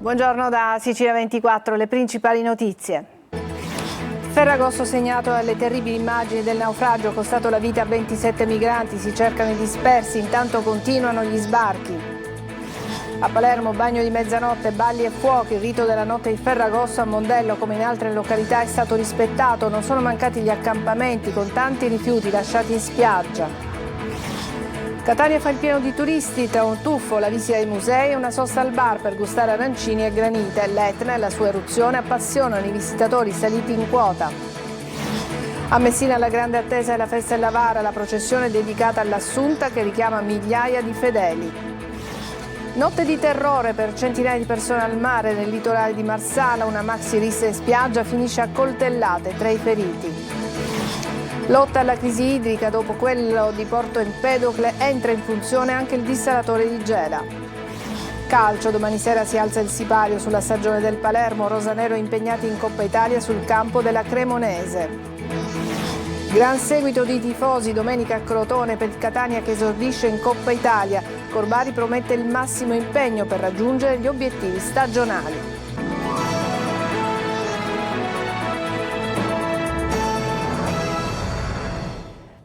Buongiorno da Sicilia 24, le principali notizie. Ferragosto segnato dalle terribili immagini del naufragio, costato la vita a 27 migranti, si cercano i dispersi, intanto continuano gli sbarchi. A Palermo, bagno di mezzanotte, balli e fuochi, il rito della notte di Ferragosto a Mondello, come in altre località, è stato rispettato, non sono mancati gli accampamenti con tanti rifiuti lasciati in spiaggia. Catania fa il pieno di turisti, tra un tuffo, la visita ai musei e una sosta al bar per gustare arancini e granite. L'Etna e la sua eruzione appassionano i visitatori saliti in quota. A Messina la grande attesa è la festa della Vara, la processione dedicata all'Assunta che richiama migliaia di fedeli. Notte di terrore per centinaia di persone al mare nel litorale di Marsala, una maxi rissa in spiaggia finisce a coltellate, 3 i feriti. Lotta alla crisi idrica, dopo quello di Porto Empedocle entra in funzione anche il dissalatore di Gela. Calcio, domani sera si alza il sipario sulla stagione del Palermo, rosanero impegnati in Coppa Italia sul campo della Cremonese. Gran seguito di tifosi domenica a Crotone per il Catania che esordisce in Coppa Italia. Corbari promette il massimo impegno per raggiungere gli obiettivi stagionali.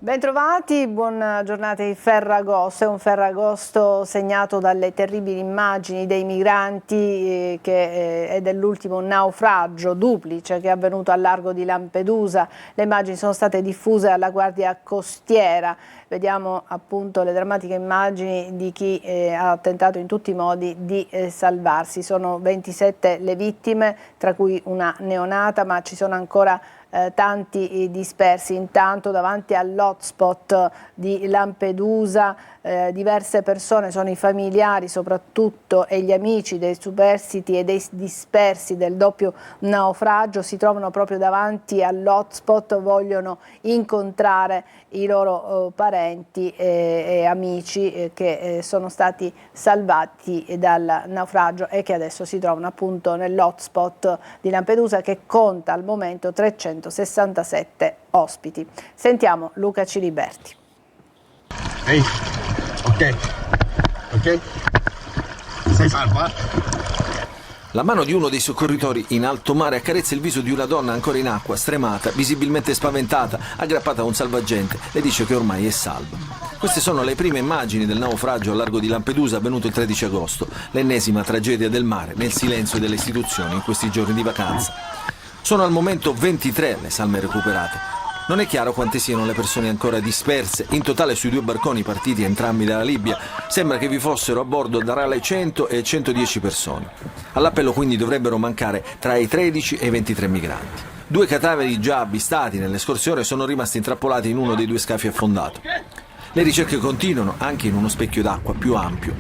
Bentrovati, buona giornata di Ferragosto. È un Ferragosto segnato dalle terribili immagini dei migranti e dell'ultimo naufragio duplice che è avvenuto al largo di Lampedusa. Le immagini sono state diffuse dalla Guardia Costiera. Vediamo appunto le drammatiche immagini di chi ha tentato in tutti i modi di salvarsi. Sono 27 le vittime, tra cui una neonata, ma ci sono ancora tanti dispersi. Intanto davanti all'hotspot di Lampedusa diverse persone, sono i familiari soprattutto e gli amici dei superstiti e dei dispersi del doppio naufragio, si trovano proprio davanti all'hotspot, vogliono incontrare i loro parenti e amici che sono stati salvati dal naufragio e che adesso si trovano appunto nell'hotspot di Lampedusa, che conta al momento 367 ospiti. Sentiamo Luca Ciliberti. Ehi, ok, sei salva? La mano di uno dei soccorritori in alto mare accarezza il viso di una donna ancora in acqua, stremata, visibilmente spaventata, aggrappata a un salvagente. Le dice che ormai è salva. Queste sono le prime immagini del naufragio al largo di Lampedusa avvenuto il 13 agosto, l'ennesima tragedia del mare nel silenzio delle istituzioni in questi giorni di vacanza. Sono al momento 23 le salme recuperate. Non è chiaro quante siano le persone ancora disperse. In totale sui 2 barconi partiti entrambi dalla Libia sembra che vi fossero a bordo tra le 100 e 110 persone. All'appello quindi dovrebbero mancare tra i 13 e i 23 migranti. 2 cadaveri già avvistati nell'escursione sono rimasti intrappolati in uno dei 2 scafi affondato. Le ricerche continuano anche in uno specchio d'acqua più ampio.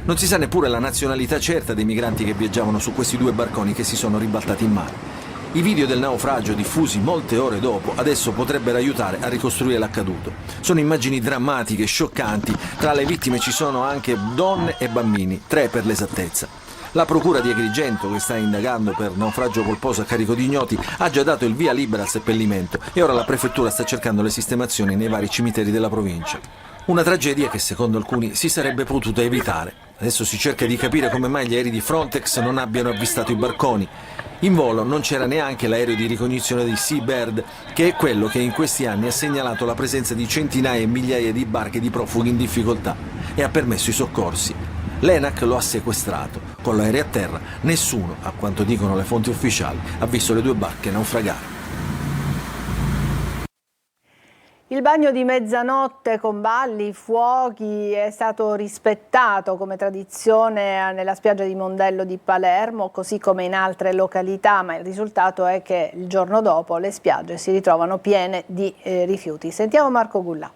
Non si sa neppure la nazionalità certa dei migranti che viaggiavano su questi 2 barconi che si sono ribaltati in mare. I video del naufragio diffusi molte ore dopo adesso potrebbero aiutare a ricostruire l'accaduto. Sono immagini drammatiche, scioccanti. Tra le vittime ci sono anche donne e bambini, 3 per l'esattezza. La procura di Agrigento, che sta indagando per naufragio colposo a carico di ignoti, ha già dato il via libera al seppellimento e ora la prefettura sta cercando le sistemazioni nei vari cimiteri della provincia. Una tragedia che secondo alcuni si sarebbe potuta evitare. Adesso si cerca di capire come mai gli aerei di Frontex non abbiano avvistato i barconi. In volo non c'era neanche l'aereo di ricognizione di Seabird, che è quello che in questi anni ha segnalato la presenza di centinaia e migliaia di barche di profughi in difficoltà e ha permesso i soccorsi. L'ENAC lo ha sequestrato. Con l'aereo a terra, nessuno, a quanto dicono le fonti ufficiali, ha visto le 2 barche naufragare. Il bagno di mezzanotte con balli, fuochi è stato rispettato come tradizione nella spiaggia di Mondello di Palermo, così come in altre località, ma il risultato è che il giorno dopo le spiagge si ritrovano piene di rifiuti. Sentiamo Marco Gullà.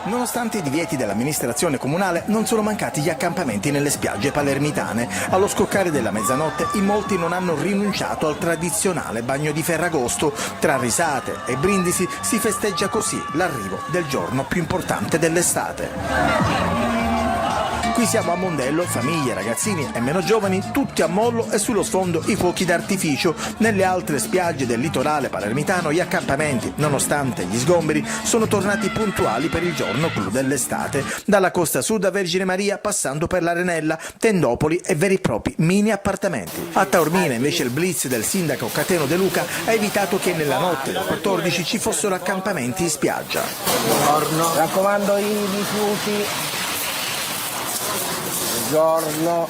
Nonostante i divieti dell'amministrazione comunale, non sono mancati gli accampamenti nelle spiagge palermitane. Allo scoccare della mezzanotte, in molti non hanno rinunciato al tradizionale bagno di Ferragosto. Tra risate e brindisi si festeggia così l'arrivo del giorno più importante dell'estate. Qui siamo a Mondello, famiglie, ragazzini e meno giovani, tutti a mollo e sullo sfondo i fuochi d'artificio. Nelle altre spiagge del litorale palermitano gli accampamenti, nonostante gli sgomberi, sono tornati puntuali per il giorno clou dell'estate. Dalla costa sud a Vergine Maria, passando per l'Arenella, tendopoli e veri e propri mini appartamenti. A Taormina invece il blitz del sindaco Cateno De Luca ha evitato che nella notte del 14 ci fossero accampamenti in spiaggia. Buongiorno. Raccomando i rifiuti. Buongiorno.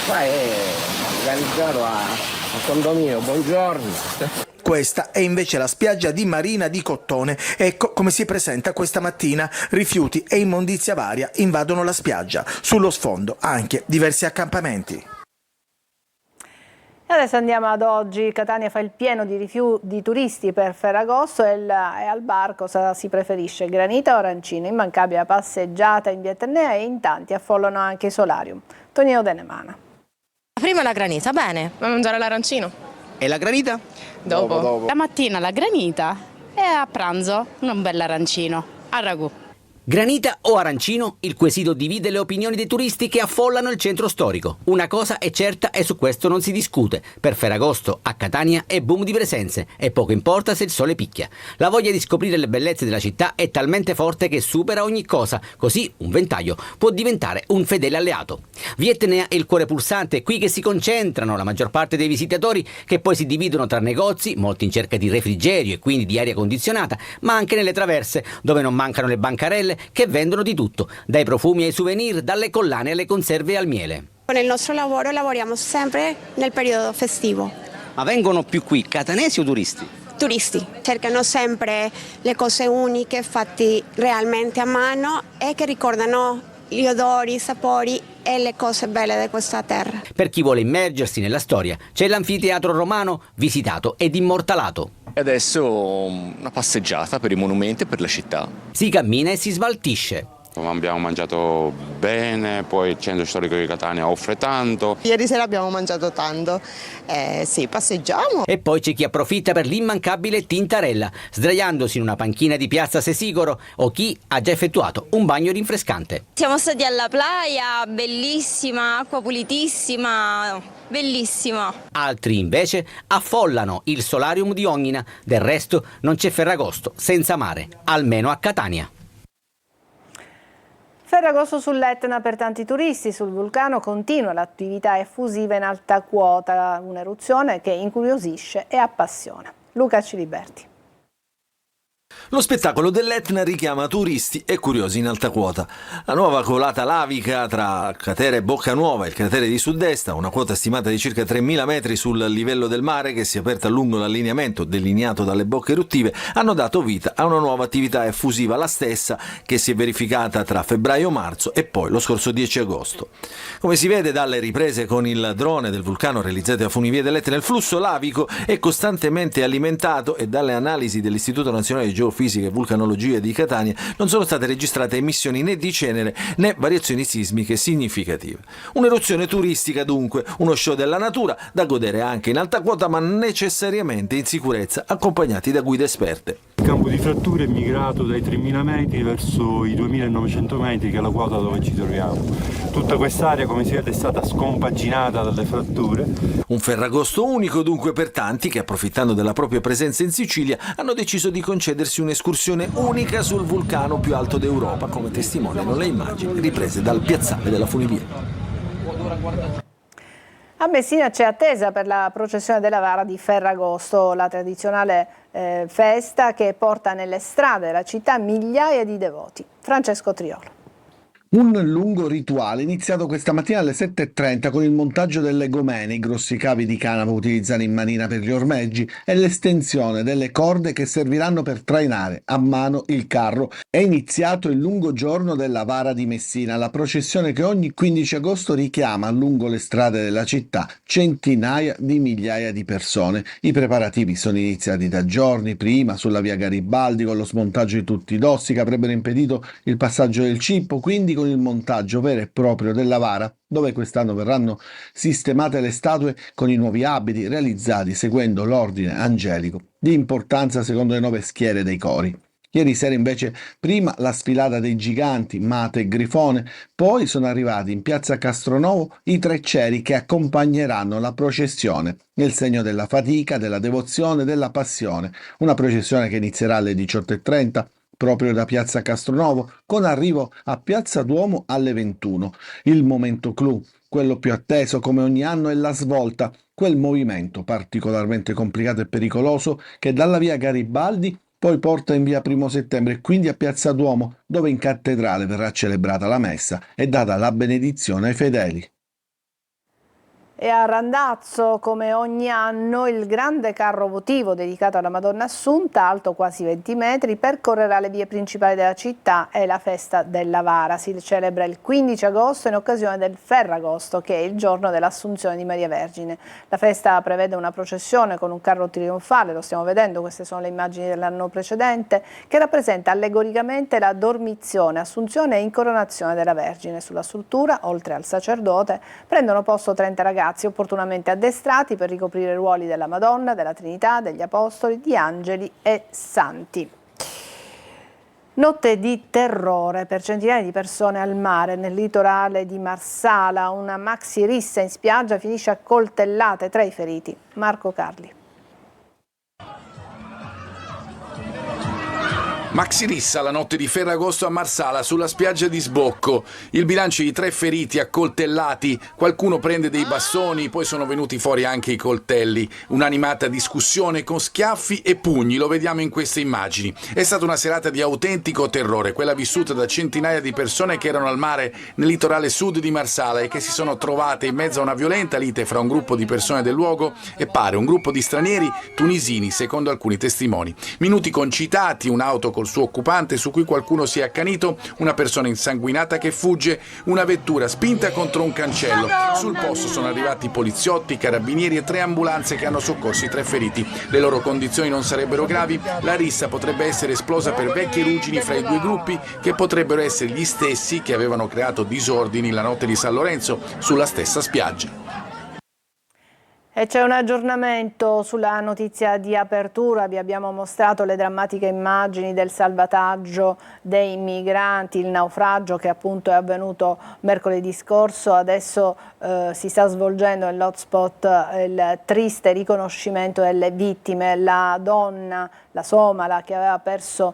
Qua è organizzato a condominio. Buongiorno. Questa è invece la spiaggia di Marina di Cottone. Ecco come si presenta questa mattina. Rifiuti e immondizia varia invadono la spiaggia. Sullo sfondo anche diversi accampamenti. E adesso andiamo ad oggi. Catania fa il pieno di turisti per Ferragosto e al bar cosa si preferisce? Granita o arancino? Immancabile la passeggiata in via Etnea e in tanti affollano anche i solarium. Tonino Denemana. Prima la granita, bene. A mangiare l'arancino. E la granita? Dopo. La mattina la granita e a pranzo un bel arancino al ragù. Granita o arancino? Il quesito divide le opinioni dei turisti che affollano il centro storico. Una cosa è certa e su questo non si discute. Per Ferragosto a Catania è boom di presenze e poco importa se il sole picchia. La voglia di scoprire le bellezze della città è talmente forte che supera ogni cosa. Così un ventaglio può diventare un fedele alleato. Via Etnea è il cuore pulsante, è qui che si concentrano la maggior parte dei visitatori, che poi si dividono tra negozi, molti in cerca di refrigerio e quindi di aria condizionata, ma anche nelle traverse, dove non mancano le bancarelle che vendono di tutto, dai profumi ai souvenir, dalle collane alle conserve e al miele. Con il nostro lavoro lavoriamo sempre nel periodo festivo. Ma vengono più qui catanesi o turisti? Turisti cercano sempre le cose uniche, fatte realmente a mano e che ricordano gli odori, i sapori e le cose belle di questa terra. Per chi vuole immergersi nella storia, c'è l'anfiteatro romano visitato ed immortalato. E adesso una passeggiata per i monumenti e per la città. Si cammina e si smaltisce. Abbiamo mangiato bene, poi il centro storico di Catania offre tanto. Ieri sera abbiamo mangiato tanto, sì, passeggiamo. E poi c'è chi approfitta per l'immancabile Tintarella, sdraiandosi in una panchina di piazza Sesigoro, o chi ha già effettuato un bagno rinfrescante. Siamo stati alla playa, bellissima, acqua pulitissima, bellissima. Altri invece affollano il solarium di Ognina, del resto non c'è Ferragosto senza mare, almeno a Catania. Ferragosto sull'Etna per tanti turisti. Sul vulcano continua l'attività effusiva in alta quota, un'eruzione che incuriosisce e appassiona. Luca Ciliberti. Lo spettacolo dell'Etna richiama turisti e curiosi in alta quota. La nuova colata lavica tra cratere Bocca Nuova e il cratere di Sud-Est, una quota stimata di circa 3.000 metri sul livello del mare che si è aperta lungo l'allineamento delineato dalle bocche eruttive, hanno dato vita a una nuova attività effusiva, la stessa che si è verificata tra febbraio-marzo e poi lo scorso 10 agosto. Come si vede dalle riprese con il drone del vulcano realizzate a Funivie dell'Etna, il flusso lavico è costantemente alimentato e dalle analisi dell'Istituto Nazionale di Geofisica e Vulcanologia di Catania non sono state registrate emissioni né di cenere né variazioni sismiche significative. Un'eruzione turistica dunque, uno show della natura da godere anche in alta quota ma necessariamente in sicurezza, accompagnati da guide esperte. Il campo di fratture è migrato dai 3.000 metri verso i 2.900 metri, che è la quota dove ci troviamo. Tutta quest'area, come si vede, è stata scompaginata dalle fratture. Un Ferragosto unico dunque per tanti che, approfittando della propria presenza in Sicilia, hanno deciso di concedersi un'escursione unica sul vulcano più alto d'Europa, come testimoniano le immagini riprese dal piazzale della Funivia. A Messina c'è attesa per la processione della Vara di Ferragosto, la tradizionale festa che porta nelle strade della città migliaia di devoti. Francesco Triolo. Un lungo rituale iniziato questa mattina alle 7:30 con il montaggio delle gomene, i grossi cavi di canapa utilizzati in manina per gli ormeggi e l'estensione delle corde che serviranno per trainare a mano il carro. È iniziato il lungo giorno della Vara di Messina, la processione che ogni 15 agosto richiama lungo le strade della città centinaia di migliaia di persone. I preparativi sono iniziati da giorni prima sulla via Garibaldi con lo smontaggio di tutti i dossi che avrebbero impedito il passaggio del cippo, quindi con il montaggio vero e proprio della Vara, dove quest'anno verranno sistemate le statue con i nuovi abiti realizzati seguendo l'ordine angelico di importanza secondo le 9 schiere dei cori. Ieri sera invece prima la sfilata dei giganti, Mate e Grifone, poi sono arrivati in piazza Castronovo i 3 ceri che accompagneranno la processione, nel segno della fatica, della devozione, della passione. Una processione che inizierà alle 18:30 proprio da piazza Castronovo, con arrivo a piazza Duomo alle 21. Il momento clou, quello più atteso come ogni anno, è la svolta, quel movimento particolarmente complicato e pericoloso che dalla via Garibaldi poi porta in via 1° settembre e quindi a piazza Duomo, dove in cattedrale verrà celebrata la messa e data la benedizione ai fedeli. E a Randazzo, come ogni anno, il grande carro votivo dedicato alla Madonna Assunta, alto quasi 20 metri, percorrerà le vie principali della città e la festa della Vara. Si celebra il 15 agosto in occasione del Ferragosto, che è il giorno dell'Assunzione di Maria Vergine. La festa prevede una processione con un carro trionfale, lo stiamo vedendo, queste sono le immagini dell'anno precedente, che rappresenta allegoricamente la dormizione, assunzione e incoronazione della Vergine. Sulla struttura, oltre al sacerdote, prendono posto 30 ragazzi opportunamente addestrati per ricoprire i ruoli della Madonna, della Trinità, degli Apostoli, di angeli e santi. Notte di terrore per centinaia di persone al mare nel litorale di Marsala. Una maxi rissa in spiaggia finisce a coltellate, 3 i feriti. Marco Carli. Maxi rissa la notte di Ferragosto a Marsala, sulla spiaggia di sbocco. Il bilancio di 3 feriti accoltellati, qualcuno prende dei bastoni, poi sono venuti fuori anche i coltelli. Un'animata discussione con schiaffi e pugni, lo vediamo in queste immagini. È stata una serata di autentico terrore, quella vissuta da centinaia di persone che erano al mare nel litorale sud di Marsala e che si sono trovate in mezzo a una violenta lite fra un gruppo di persone del luogo e pare un gruppo di stranieri tunisini, secondo alcuni testimoni. Minuti concitati, un'auto col suo occupante su cui qualcuno si è accanito, una persona insanguinata che fugge, una vettura spinta contro un cancello. Sul posto sono arrivati poliziotti, carabinieri e 3 ambulanze che hanno soccorso i 3 feriti. Le loro condizioni non sarebbero gravi, la rissa potrebbe essere esplosa per vecchie ruggini fra i 2 gruppi che potrebbero essere gli stessi che avevano creato disordini la notte di San Lorenzo sulla stessa spiaggia. E c'è un aggiornamento sulla notizia di apertura, vi abbiamo mostrato le drammatiche immagini del salvataggio dei migranti, il naufragio che appunto è avvenuto mercoledì scorso, adesso si sta svolgendo nell'hotspot il triste riconoscimento delle vittime, la donna, la somala che ha perso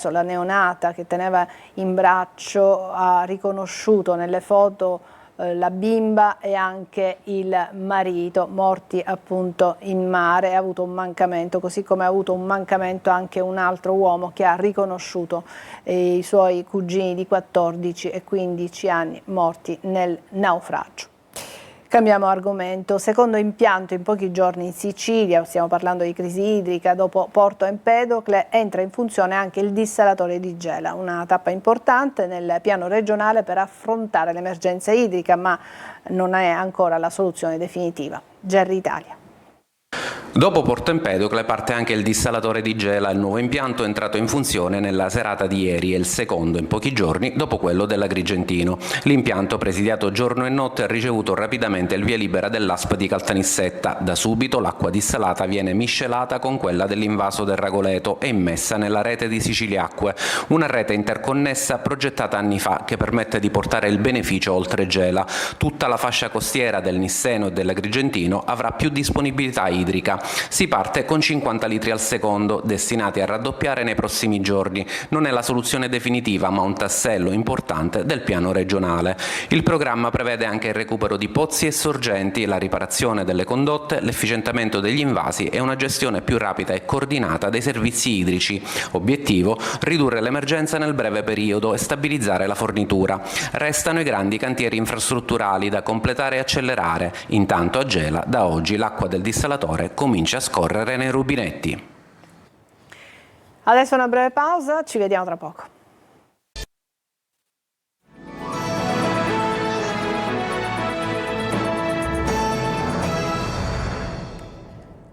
la neonata che teneva in braccio, ha riconosciuto nelle foto la bimba e anche il marito, morti appunto in mare. Ha avuto un mancamento, così come ha avuto un mancamento anche un altro uomo che ha riconosciuto i suoi cugini di 14 e 15 anni morti nel naufragio. Cambiamo argomento. Secondo impianto in pochi giorni in Sicilia, stiamo parlando di crisi idrica, dopo Porto Empedocle entra in funzione anche il dissalatore di Gela, una tappa importante nel piano regionale per affrontare l'emergenza idrica, ma non è ancora la soluzione definitiva. Gerri Italia. Dopo Porto Empedocle parte anche il dissalatore di Gela, il nuovo impianto è entrato in funzione nella serata di ieri e il secondo in pochi giorni dopo quello dell'Agrigentino. L'impianto, presidiato giorno e notte, ha ricevuto rapidamente il via libera dell'ASP di Caltanissetta. Da subito l'acqua dissalata viene miscelata con quella dell'invaso del Ragoleto e immessa nella rete di Siciliacque, una rete interconnessa progettata anni fa che permette di portare il beneficio oltre Gela. Tutta la fascia costiera del Nisseno e dell'Agrigentino avrà più disponibilità idrica. Si parte con 50 litri al secondo, destinati a raddoppiare nei prossimi giorni. Non è la soluzione definitiva, ma un tassello importante del piano regionale. Il programma prevede anche il recupero di pozzi e sorgenti, la riparazione delle condotte, l'efficientamento degli invasi e una gestione più rapida e coordinata dei servizi idrici. Obiettivo: ridurre l'emergenza nel breve periodo e stabilizzare la fornitura. Restano i grandi cantieri infrastrutturali da completare e accelerare. Intanto a Gela, da oggi, l'acqua del dissalatore comincia a scorrere nei rubinetti. Adesso una breve pausa, ci vediamo tra poco.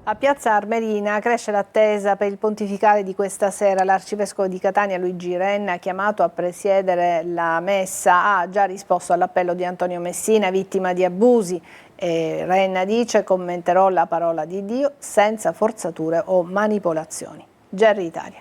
A Piazza Armerina cresce l'attesa per il pontificale di questa sera. L'arcivescovo di Catania Luigi Renna, chiamato a presiedere la messa, ha già risposto all'appello di Antonio Messina, vittima di abusi. E Renna dice: commenterò la parola di Dio senza forzature o manipolazioni. Gerri Italia.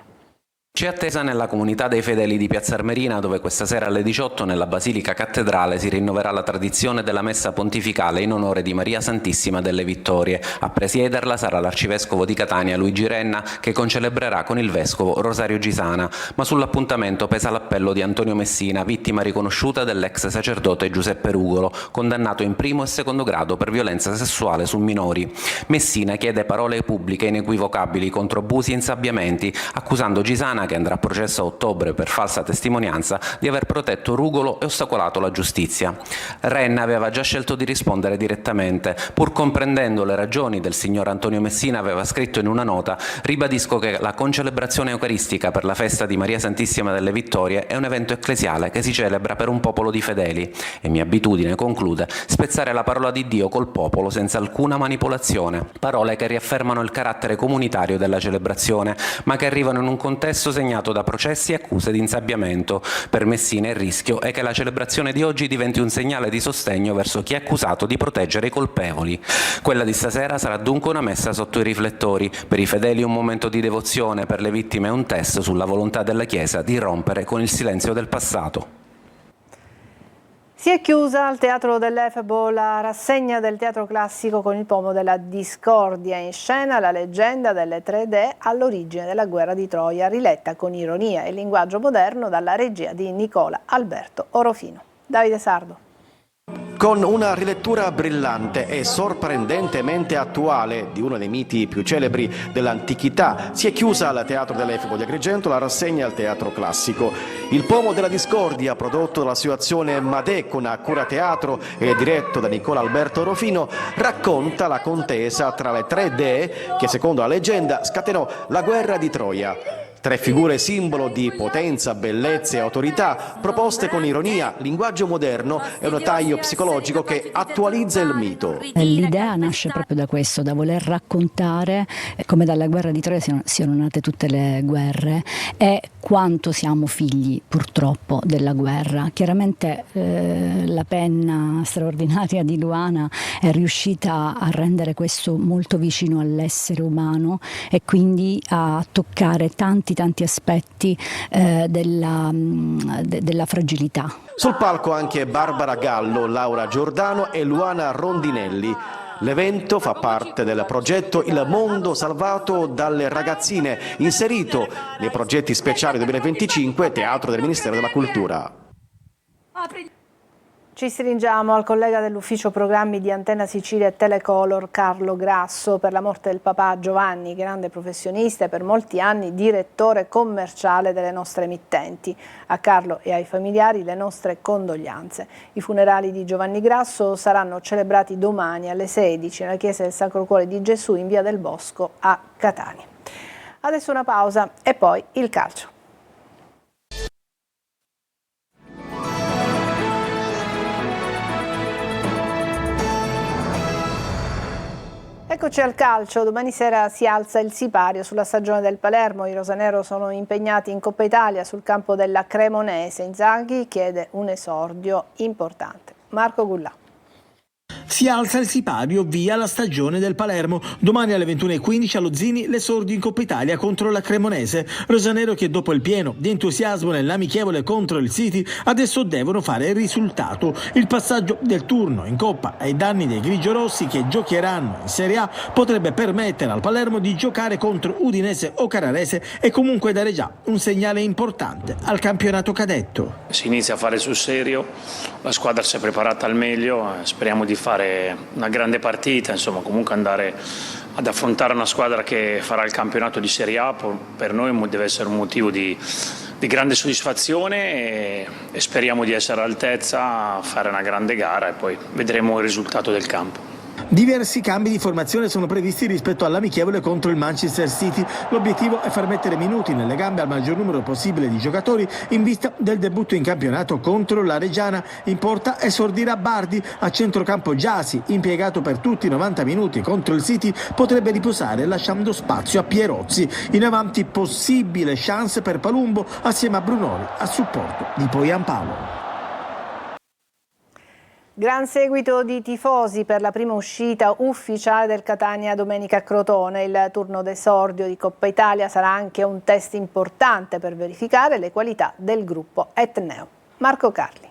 C'è attesa nella comunità dei fedeli di Piazza Armerina, dove questa sera alle 18 nella Basilica Cattedrale si rinnoverà la tradizione della messa pontificale in onore di Maria Santissima delle Vittorie. A presiederla sarà l'arcivescovo di Catania Luigi Renna, che concelebrerà con il vescovo Rosario Gisana, ma sull'appuntamento pesa l'appello di Antonio Messina, vittima riconosciuta dell'ex sacerdote Giuseppe Rugolo, condannato in primo e secondo grado per violenza sessuale su minori. Messina chiede parole pubbliche inequivocabili contro abusi e insabbiamenti, accusando Gisana, che andrà a processo a ottobre per falsa testimonianza, di aver protetto Rugolo e ostacolato la giustizia. Renna aveva già scelto di rispondere direttamente. Pur comprendendo le ragioni del signor Antonio Messina, aveva scritto in una nota: ribadisco che la concelebrazione eucaristica per la festa di Maria Santissima delle Vittorie è un evento ecclesiale che si celebra per un popolo di fedeli. È mia abitudine, conclude, spezzare la parola di Dio col popolo senza alcuna manipolazione. Parole che riaffermano il carattere comunitario della celebrazione, ma che arrivano in un contesto segnato da processi e accuse di insabbiamento. Per Messina il rischio è che la celebrazione di oggi diventi un segnale di sostegno verso chi è accusato di proteggere i colpevoli. Quella di stasera sarà dunque una messa sotto i riflettori. Per i fedeli un momento di devozione, per le vittime un test sulla volontà della Chiesa di rompere con il silenzio del passato. Si è chiusa al Teatro dell'Efebo la rassegna del teatro classico con il pomo della discordia, in scena la leggenda delle 3D all'origine della guerra di Troia, riletta con ironia e linguaggio moderno dalla regia di Nicola Alberto Orofino. Davide Sardo. Con una rilettura brillante e sorprendentemente attuale di uno dei miti più celebri dell'antichità, si è chiusa al Teatro dell'Efebo di Agrigento la rassegna al teatro classico. Il pomo della discordia, prodotto dall'associazione Madè con Accura Teatro e diretto da Nicola Alberto Orofino, racconta la contesa tra le 3 dee che, secondo la leggenda, scatenò la guerra di Troia. 3 figure simbolo di potenza, bellezza e autorità, proposte con ironia, linguaggio moderno e un taglio psicologico che attualizza il mito. L'idea nasce proprio da questo, da voler raccontare come dalla guerra di Troia siano nate tutte le guerre e quanto siamo figli purtroppo della guerra. Chiaramente la penna straordinaria di Luana è riuscita a rendere questo molto vicino all'essere umano e quindi a toccare tanti aspetti della fragilità. Sul palco anche Barbara Gallo, Laura Giordano e Luana Rondinelli. L'evento fa parte del progetto Il Mondo Salvato dalle Ragazzine, inserito nei progetti speciali 2025 Teatro del Ministero della Cultura. Ci stringiamo al collega dell'ufficio programmi di Antenna Sicilia e Telecolor, Carlo Grasso, per la morte del papà Giovanni, grande professionista e per molti anni direttore commerciale delle nostre emittenti. A Carlo e ai familiari le nostre condoglianze. I funerali di Giovanni Grasso saranno celebrati domani alle 16 nella chiesa del Sacro Cuore di Gesù in via del Bosco a Catania. Adesso una pausa e poi il calcio. Eccoci al calcio, domani sera si alza il sipario sulla stagione del Palermo, i rosanero sono impegnati in Coppa Italia sul campo della Cremonese, Inzaghi chiede un esordio importante. Marco Gullà. Si alza il sipario, via la stagione del Palermo. Domani alle 21:15 allo Zini l'esordio in Coppa Italia contro la Cremonese. Rosanero che dopo il pieno di entusiasmo nell'amichevole contro il City adesso devono fare il risultato. Il passaggio del turno in Coppa ai danni dei grigiorossi che giocheranno in Serie A potrebbe permettere al Palermo di giocare contro Udinese o Carrarese e comunque dare già un segnale importante al campionato cadetto. Si inizia a fare sul serio, la squadra si è preparata al meglio, speriamo di fare una grande partita, insomma comunque andare ad affrontare una squadra che farà il campionato di Serie A per noi deve essere un motivo di grande soddisfazione e speriamo di essere all'altezza, fare una grande gara e poi vedremo il risultato del campo. Diversi cambi di formazione sono previsti rispetto all'amichevole contro il Manchester City. L'obiettivo è far mettere minuti nelle gambe al maggior numero possibile di giocatori in vista del debutto in campionato contro la Reggiana. In porta esordirà Bardi, a centrocampo Giasi, impiegato per tutti i 90 minuti contro il City, potrebbe riposare lasciando spazio a Pierozzi. In avanti possibile chance per Palumbo assieme a Brunori a supporto di Poyan Paolo. Gran seguito di tifosi per la prima uscita ufficiale del Catania domenica a Crotone. Il turno d'esordio di Coppa Italia sarà anche un test importante per verificare le qualità del gruppo etneo. Marco Carli.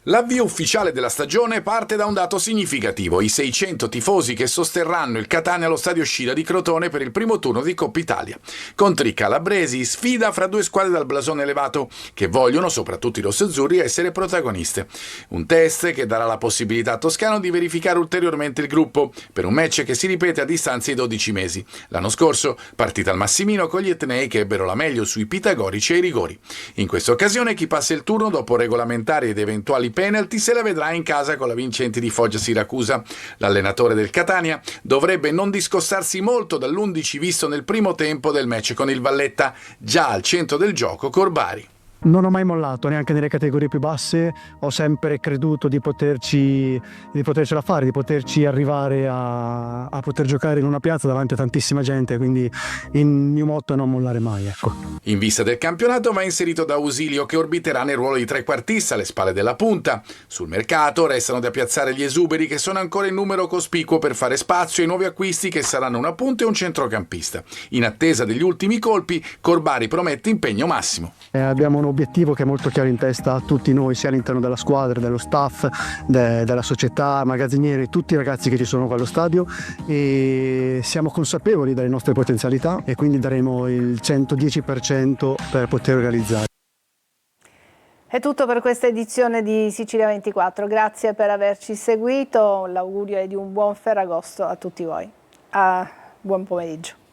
L'avvio ufficiale della stagione parte da un dato significativo: i 600 tifosi che sosterranno il Catania allo stadio Scila di Crotone per il primo turno di Coppa Italia. Contro i calabresi, sfida fra due squadre dal blasone elevato che vogliono, soprattutto i rossazzurri, essere protagoniste. Un test che darà la possibilità a Toscano di verificare ulteriormente il gruppo per un match che si ripete a distanza di 12 mesi. L'anno scorso partita al Massimino con gli etnei che ebbero la meglio sui pitagorici e i rigori. In questa occasione chi passa il turno dopo regolamentari ed eventuali penalty se la vedrà in casa con la vincente di Foggia Siracusa. L'allenatore del Catania dovrebbe non discostarsi molto dall'11 visto nel primo tempo del match con il Valletta, già al centro del gioco Corbari. Non ho mai mollato, neanche nelle categorie più basse, ho sempre creduto di potercela fare, di poterci arrivare a poter giocare in una piazza davanti a tantissima gente, quindi il mio motto è non mollare mai, ecco. In vista del campionato va inserito da Ausilio che orbiterà nel ruolo di trequartista alle spalle della punta. Sul mercato restano da piazzare gli esuberi che sono ancora in numero cospicuo per fare spazio ai nuovi acquisti che saranno una punta e un centrocampista. In attesa degli ultimi colpi, Corbari promette impegno massimo. Abbiamo un obiettivo che è molto chiaro in testa a tutti noi, sia all'interno della squadra, dello staff, della società, magazzinieri, tutti i ragazzi che ci sono qua allo stadio, e siamo consapevoli delle nostre potenzialità e quindi daremo il 110% per poter realizzare. È tutto per questa edizione di Sicilia 24, grazie per averci seguito, l'augurio è di un buon Ferragosto a tutti voi. Buon pomeriggio.